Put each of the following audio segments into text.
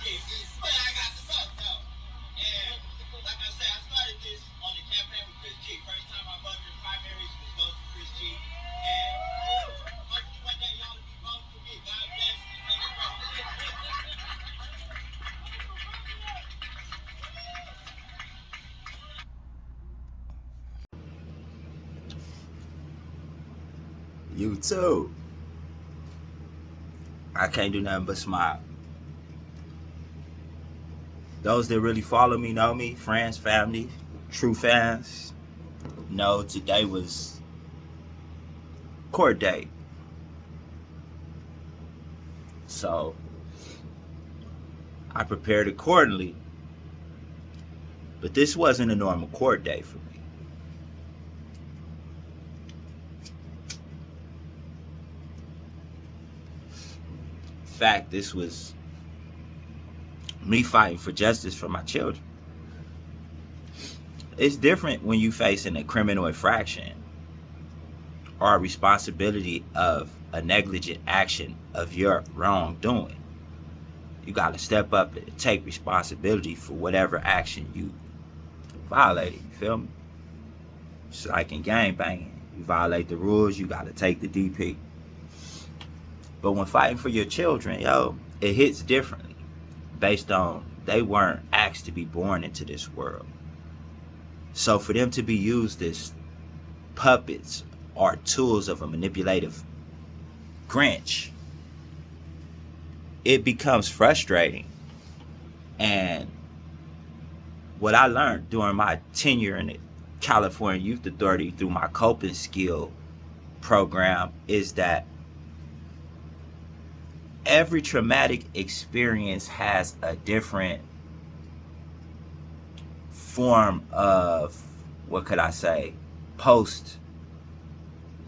But I got the vote though. And like I said, I started this on the campaign with Chris G. First time I voted in primaries was vote for Chris G. And hopefully one day y'all will be voting for me. God bless you. You too. I can't do nothing but smile. Those that really follow me know me, friends, family, true fans, know today was court date. So I prepared accordingly. But this wasn't a normal court day for me. In fact, this was me fighting for justice for my children. It's different when you facing a criminal infraction or a responsibility of a negligent action of your wrongdoing. You got to step up and take responsibility for whatever action you violated. You feel me? It's like in gang banging. You violate the rules, you got to take the DP. But when fighting for your children, it hits differently based on they weren't asked to be born into this world. So for them to be used as puppets or tools of a manipulative Grinch, it becomes frustrating. And what I learned during my tenure in the California Youth Authority through my coping skill program is that every traumatic experience has a different form of, what could I say, post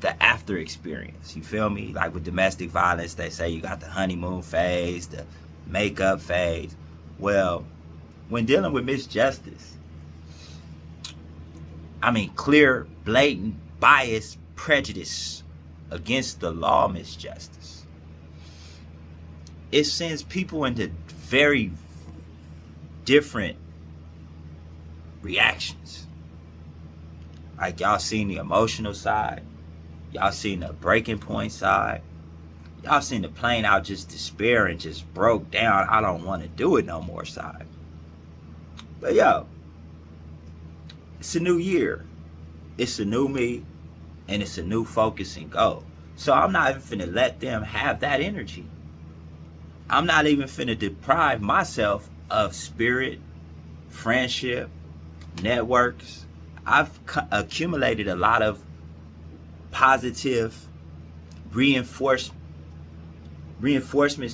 the after experience. You feel me? Like with domestic violence, they say you got the honeymoon phase, the makeup phase. Well, when dealing with misjustice, clear, blatant, bias, prejudice against the law misjustice, it sends people into very different reactions. Like y'all seen the emotional side, y'all seen the breaking point side, y'all seen the plain out just despair and just broke down, I don't want to do it no more side. But it's a new year, it's a new me, and it's a new focus and goal. So I'm not even finna let them have that energy. I'm not even finna deprive myself of spirit, friendship, networks. I've accumulated a lot of positive reinforcements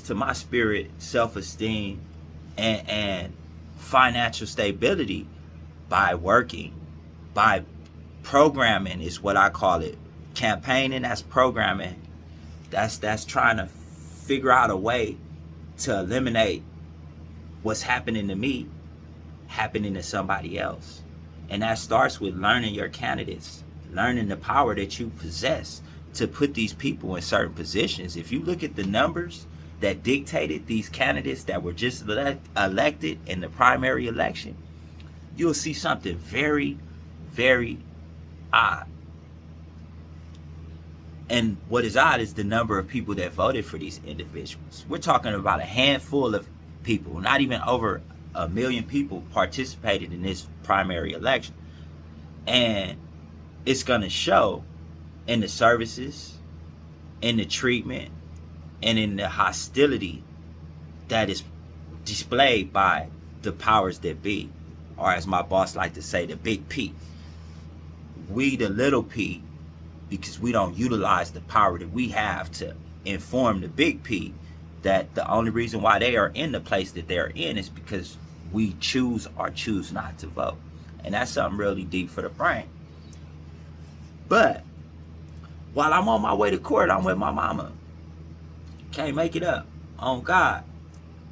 to my spirit, self-esteem, and financial stability by working, by programming is what I call it. Campaigning, that's programming. That's trying to figure out a way to eliminate what's happening to me happening to somebody else. And that starts with learning your candidates, learning the power that you possess to put these people in certain positions. If you look at the numbers that dictated these candidates that were just elected in the primary election, you'll see something very, very odd. And what is odd is the number of people that voted for these individuals. We're talking about a handful of people, not even over 1 million people participated in this primary election. And it's going to show in the services, in the treatment, and in the hostility that is displayed by the powers that be, or as my boss like to say, the big P. We the little P, because we don't utilize the power that we have to inform the big P that the only reason why they are in the place that they're in is because we choose or choose not to vote. And that's something really deep for the brain. But while I'm on my way to court, I'm with my mama. Can't make it up. On God.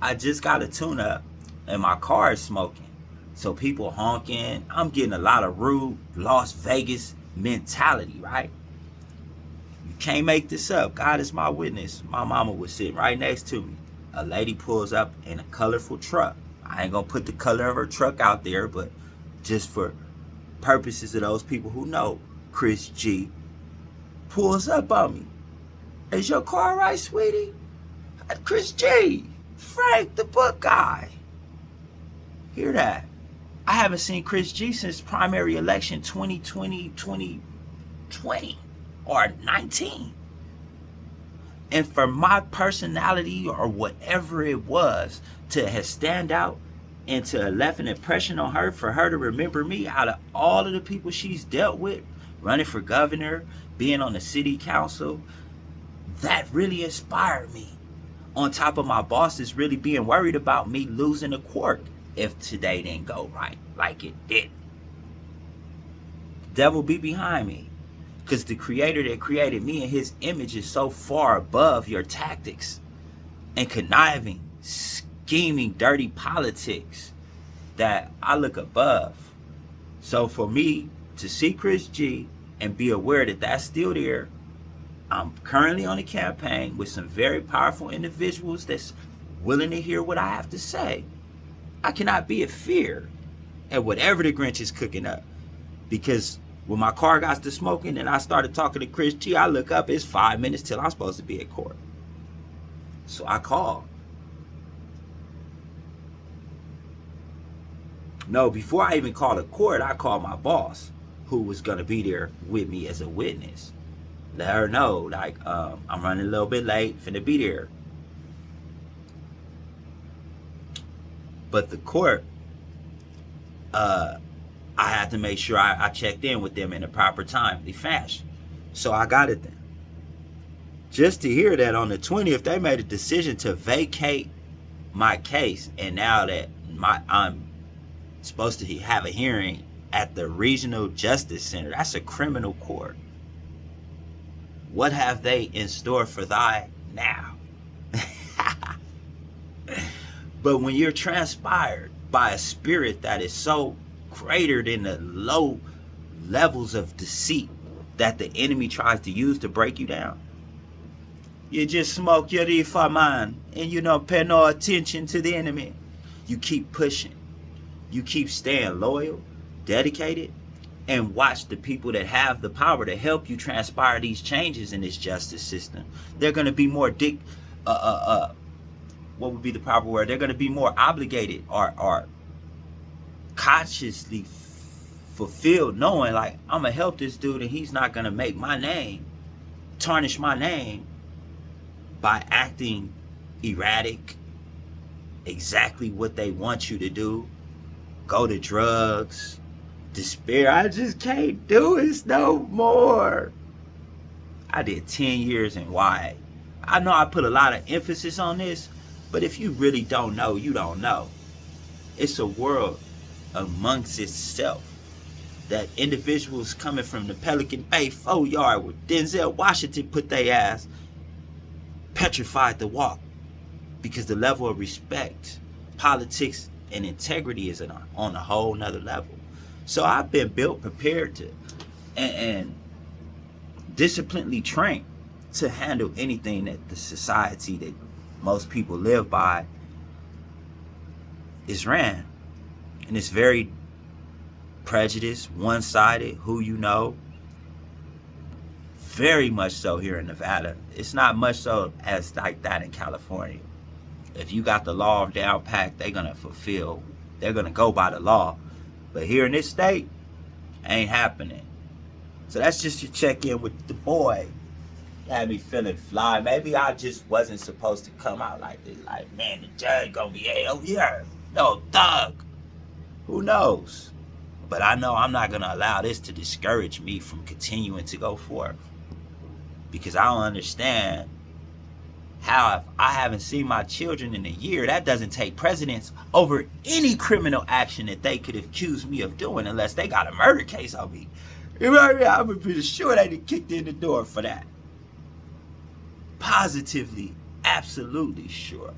I just got a tune-up and my car is smoking. So people honking. I'm getting a lot of rude Las Vegas mentality, right? You can't make this up. God is my witness. My mama was sitting right next to me. a lady pulls up in a colorful truck. I ain't gonna put the color of her truck out there, but just for purposes of those people who know, Chris G pulls up on me. Is your car right, sweetie? Chris G, Frank, the book guy. Hear that? I haven't seen Chris G since primary election 2020 or 19. And for my personality or whatever it was to have stand out and to have left an impression on her, for her to remember me out of all of the people she's dealt with, running for governor, being on the city council, that really inspired me. On top of my bosses really being worried about me losing a quirk if today didn't go right like it did. Devil be behind me. Because the creator that created me in his image is so far above your tactics and conniving, scheming, dirty politics that I look above. So for me to see Chris G and be aware that that's still there, I'm currently on a campaign with some very powerful individuals that's willing to hear what I have to say. I cannot be in fear at whatever the Grinch is cooking up, because when my car got to smoking and I started talking to Chris G, I look up, it's 5 minutes till I'm supposed to be at court. So I call. No, before I even called a court, I called my boss, who was going to be there with me as a witness. Let her know, like, I'm running a little bit late, finna be there. But the court, I had to make sure I checked in with them in a proper timely fashion. So I got it then. Just to hear that on the 20th, they made a decision to vacate my case. And now that I'm supposed to have a hearing at the Regional Justice Center, that's a criminal court. What have they in store for thy now? But when you're transpired by a spirit that is so greater than the low levels of deceit that the enemy tries to use to break you down, you just smoke your reefer, man, and you don't pay no attention to the enemy. You keep pushing. You keep staying loyal, dedicated, and watch the people that have the power to help you transpire these changes in this justice system. They're going to be more what would be the proper word? They're going to be more obligated or consciously fulfilled, knowing like, I'm going to help this dude and he's not going to make my name, tarnish my name by acting erratic, exactly what they want you to do, go to drugs, despair. I just can't do this no more. I did 10 years in YA. I know I put a lot of emphasis on this, but if you really don't know, you don't know. It's a world amongst itself that individuals coming from the Pelican Bay 4 yard where Denzel Washington put their ass petrified to walk, because the level of respect, politics, and integrity is on a whole nother level. So I've been built, prepared to, and disciplinedly trained to handle anything that the society that most people live by is ran. And it's very prejudiced, one-sided, who you know. Very much so here in Nevada. It's not much so as like that in California. If you got the law down packed, they're going to fulfill. They're going to go by the law. But here in this state, ain't happening. So that's just your check-in with the boy. Had me feeling fly. Maybe I just wasn't supposed to come out like this. Like, man, the judge gonna be here. No, thug. Who knows? But I know I'm not gonna allow this to discourage me from continuing to go forth. Because I don't understand how, if I haven't seen my children in a year, that doesn't take precedence over any criminal action that they could accuse me of doing, unless they got a murder case on me. I'm pretty sure they done kicked in the door for that. Positively, absolutely sure.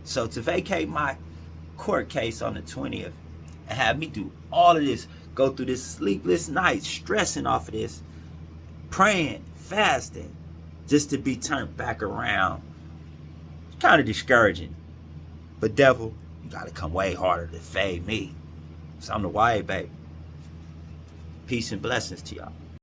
So to vacate my court case on the 20th and have me do all of this, go through this sleepless night, stressing off of this, praying, fasting, just to be turned back around kind of discouraging. But devil, you gotta come way harder to fade me. So I'm the wide baby. Peace and blessings to y'all.